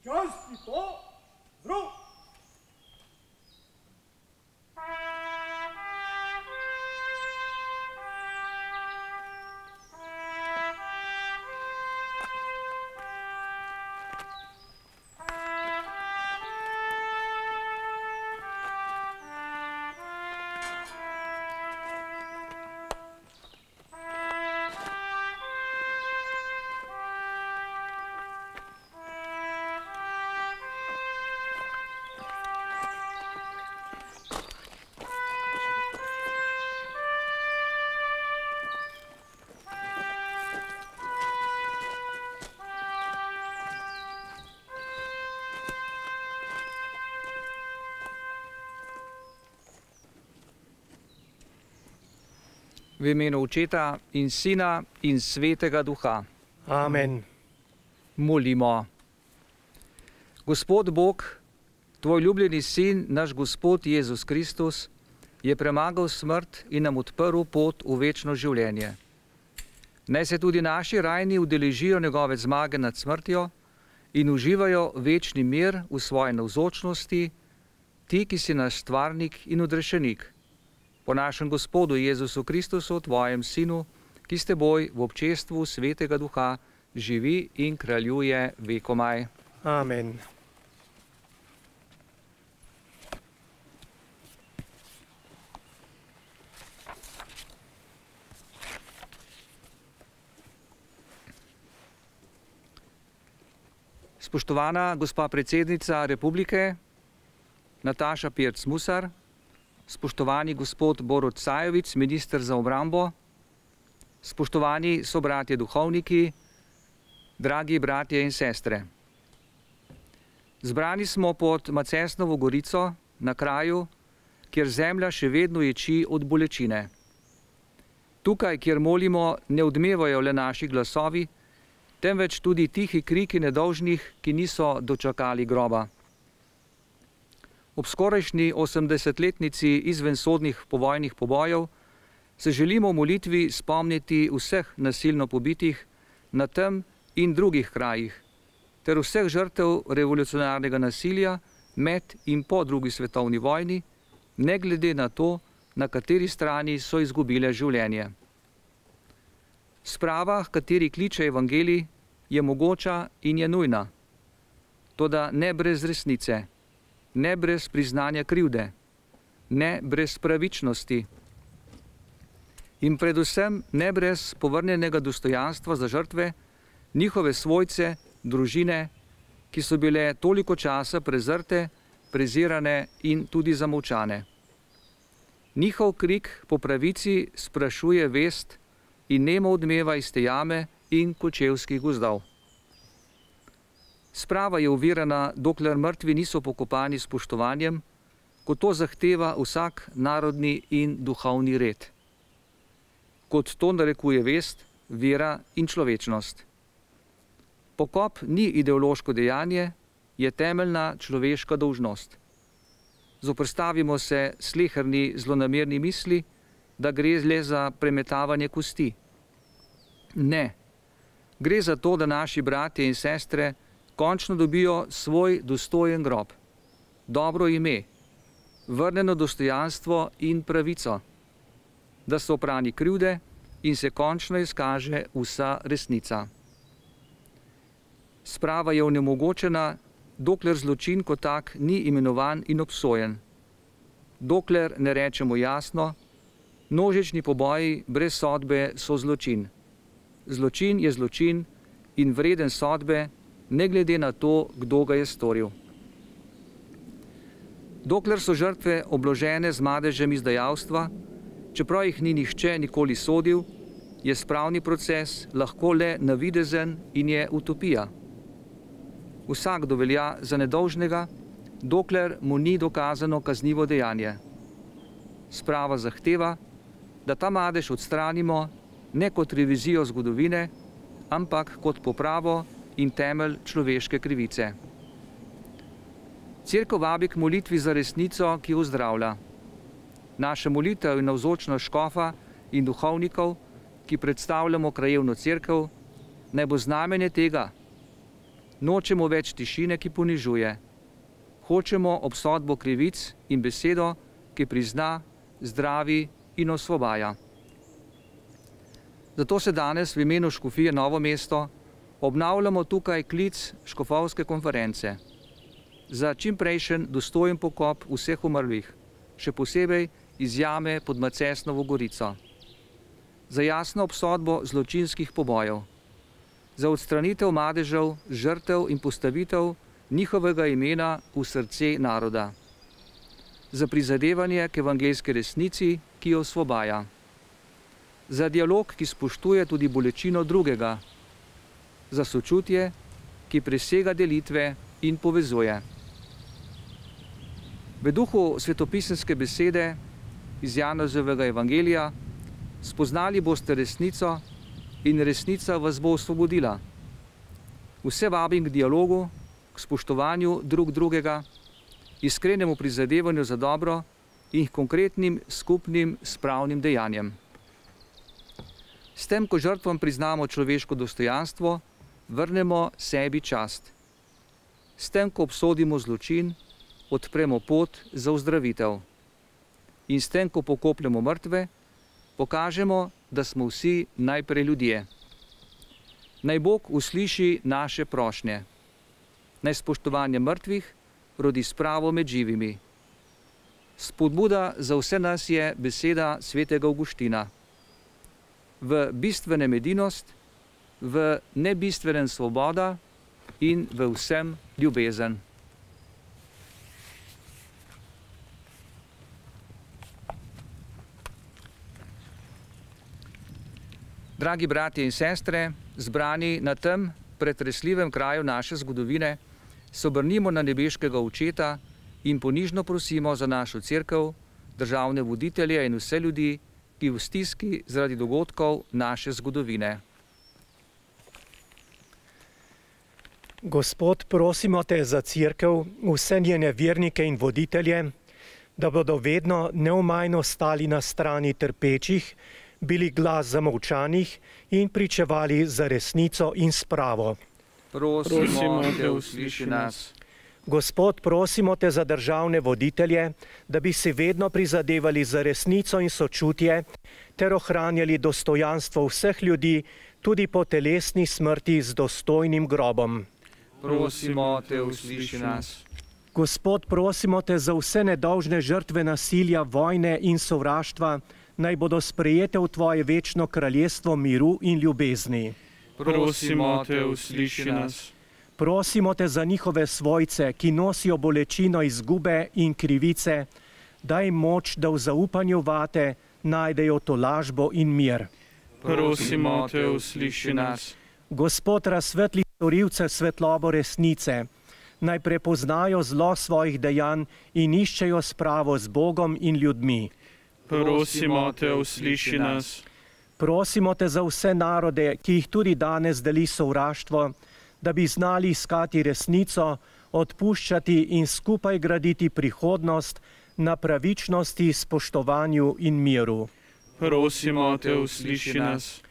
Časti po zdrav! V imenu Očeta in Sina in Svetega Duha. Amen. Molimo. Gospod Bog, Tvoj ljubljeni Sin, naš Gospod Jezus Kristus, je premagal smrt in nam odprl pot v večno življenje. Naj se tudi naši rajni udeležijo njegove zmage nad smrtjo in uživajo večni mir v svoji navzočnosti, ti, ki si naš stvarnik in odrešenik. Po našem Gospodu Jezusu Kristusu, Tvojem Sinu, ki s Teboj v občestvu Svetega Duha živi in kraljuje vekomaj. Amen. Spoštovana gospa predsednica Republike, Nataša Pirc Musar, spoštovani gospod Borut Sajovic, minister za obrambo, spoštovani sobratje duhovniki, dragi bratje in sestre. Zbrani smo pod Macesnovo gorico na kraju, kjer zemlja še vedno ječi od bolečine. Tukaj, kjer molimo, ne odmevajo le naši glasovi, temveč tudi tihi kriki nedolžnih, ki niso dočakali groba. Ob skorajšnji 80-letnici izvensodnih povojnih pobojev se želimo v molitvi spomniti vseh nasilno pobitih na tem in drugih krajih, ter vseh žrtev revolucionarnega nasilja med in po drugi svetovni vojni, ne glede na to, na kateri strani so izgubile življenje. Sprava, h kateri kliče evangelij, je mogoča in je nujna, toda ne brez resnice, ne brez priznanja krivde, ne brez pravičnosti in predvsem ne brez povrnjenega dostojanstva za žrtve, njihove svojce, družine, ki so bile toliko časa prezrte, prezirane in tudi zamolčane. Njihov krik po pravici sprašuje vest in nemo odmeva iz te jame in kočevskih gozdov. Sprava je ovirana, dokler mrtvi niso pokopani s spoštovanjem, kot to zahteva vsak narodni in duhovni red. Kot to narekuje vest, vera in človečnost. Pokop ni ideološko dejanje, je temeljna človeška dolžnost. Zoprstavimo se sleherni zlonamerni misli, da gre le za premetavanje kosti. Ne, gre za to, da naši bratje in sestre končno dobijo svoj dostojen grob, dobro ime, vrnjeno dostojanstvo in pravico, da so oprani krivde in se končno izkaže vsa resnica. Sprava je onemogočena, dokler zločin kot tak ni imenovan in obsojen. Dokler ne rečemo jasno, množični poboji brez sodbe so zločin. Zločin je zločin in vreden sodbe, ne glede na to, kdo ga je storil. Dokler so žrtve obložene z madežem izdajalstva, čeprav jih ni nihče nikoli sodil, je spravni proces lahko le navidezen in je utopija. Vsakdo velja za nedolžnega, dokler mu ni dokazano kaznivo dejanje. Sprava zahteva, da ta madež odstranimo ne kot revizijo zgodovine, ampak kot popravo in temelj človeške krivice. Cerkev vabi k molitvi za resnico, ki ozdravlja. Naša molitev in navzočnost škofa in duhovnikov, ki predstavljamo krajevno cerkev, naj bo znamenje tega. Nočemo več tišine, ki ponižuje. Hočemo obsodbo krivic in besedo, ki prizna, zdravi in osvobaja. Zato se danes v imenu Škofije Novo mesto obnavljamo tukaj klic škofovske konference za čimprejšen dostojen pokop vseh umrlih, še posebej iz jame pod Macesnovo Gorico, za jasno obsodbo zločinskih pobojev, za odstranitev madežev, žrtev in postavitev njihovega imena v srce naroda, za prizadevanje k evangeljski resnici, ki jo osvobaja, za dialog, ki spoštuje tudi bolečino drugega, za sočutje, ki presega delitve in povezuje. V duhu svetopisemske besede iz Janezovega evangelija spoznali boste resnico in resnica vas bo osvobodila. Vse vabim k dialogu, k spoštovanju drug drugega, iskrenemu prizadevanju za dobro in k konkretnim skupnim spravnim dejanjem. S tem, ko žrtvam priznamo človeško dostojanstvo, vrnemo sebi čast. S tem, ko obsodimo zločin, odpremo pot za ozdravitev. In s tem, ko pokopljemo mrtve, pokažemo, da smo vsi najprej ljudje. Naj Bog usliši naše prošnje. Naj spoštovanje mrtvih rodi spravo med živimi. Spodbuda za vse nas je beseda svetega Avguština. V bistvenem edinost, v nebistvenem svoboda in v vsem ljubezen. Dragi bratje in sestre, zbrani na tem pretresljivem kraju naše zgodovine, se obrnimo na nebeškega Očeta in ponižno prosimo za našo cerkev, državne voditelje in vse ljudi, ki v stiski zaradi dogodkov naše zgodovine. Gospod, prosimo te za cerkev, vse njene vernike in voditelje, da bodo vedno neomajno stali na strani trpečih, bili glas zamolčanih in pričevali za resnico in spravo. Prosimo te, usliši nas. Gospod, prosimo te za državne voditelje, da bi si vedno prizadevali za resnico in sočutje ter ohranjali dostojanstvo vseh ljudi, tudi po telesni smrti z dostojnim grobom. Prosimo te, usliši nas. Gospod, prosimo te za vse nedolžne žrtve nasilja, vojne in sovraštva, naj bodo sprejete v tvoje večno kraljestvo miru in ljubezni. Prosimo te, usliši nas. Prosimo te za njihove svojce, ki nosijo bolečino izgube in krivice, daj jim moč, da v zaupanju vate najdejo tolažbo in mir. Prosimo te, usliši nas. Gospod, razsvetli storilce svetlobo resnice, naj prepoznajo zlo svojih dejanj in iščejo spravo z Bogom in ljudmi. Prosimo te, usliši nas. Prosimo te za vse narode, ki jih tudi danes deli sovraštvo, da bi znali iskati resnico, odpuščati in skupaj graditi prihodnost na pravičnosti, spoštovanju in miru. Prosimo te, usliši nas.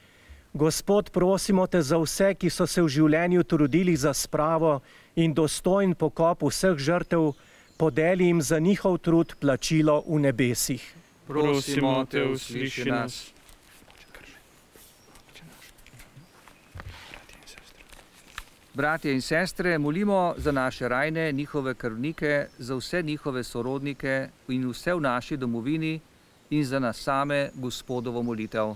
Gospod, prosimo te za vse, ki so se v življenju trudili za spravo in dostojen pokop vseh žrtev, podeli jim za njihov trud plačilo v nebesih. Prosimo te, usliši nas. Bratje in sestre, molimo za naše rajne, njihove krvnike, za vse njihove sorodnike in vse v naši domovini in za nas same Gospodovo molitev.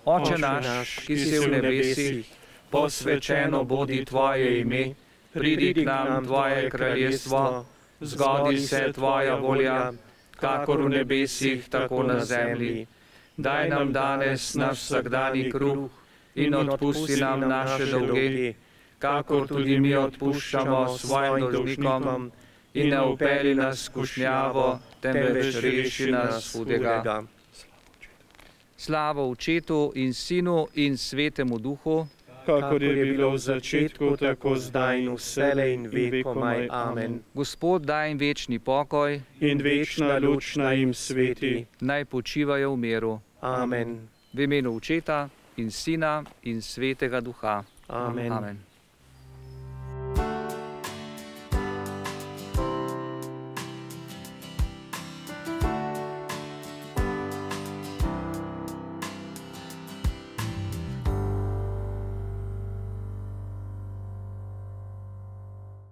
Oče naš, ki si v nebesih, posvečeno bodi tvoje ime, pridi k nam tvoje kraljestvo, zgodi se tvoja volja, kakor v nebesih, tako na zemlji. Daj nam danes naš vsakdanji kruh in odpusti nam naše dolge, kakor tudi mi odpuščamo svojim dolžnikom, in ne vpelji nas v skušnjavo, temveč reši nas hudega. Slava Očetu in Sinu in Svetemu Duhu, kakor je bilo v začetku, tako zdaj in vselej in vekomaj. Amen. Gospod daj jim večni pokoj In večna luč naj jim sveti. naj počivajo v miru. Amen. V imenu Očeta in Sina in Svetega Duha. Amen. Amen.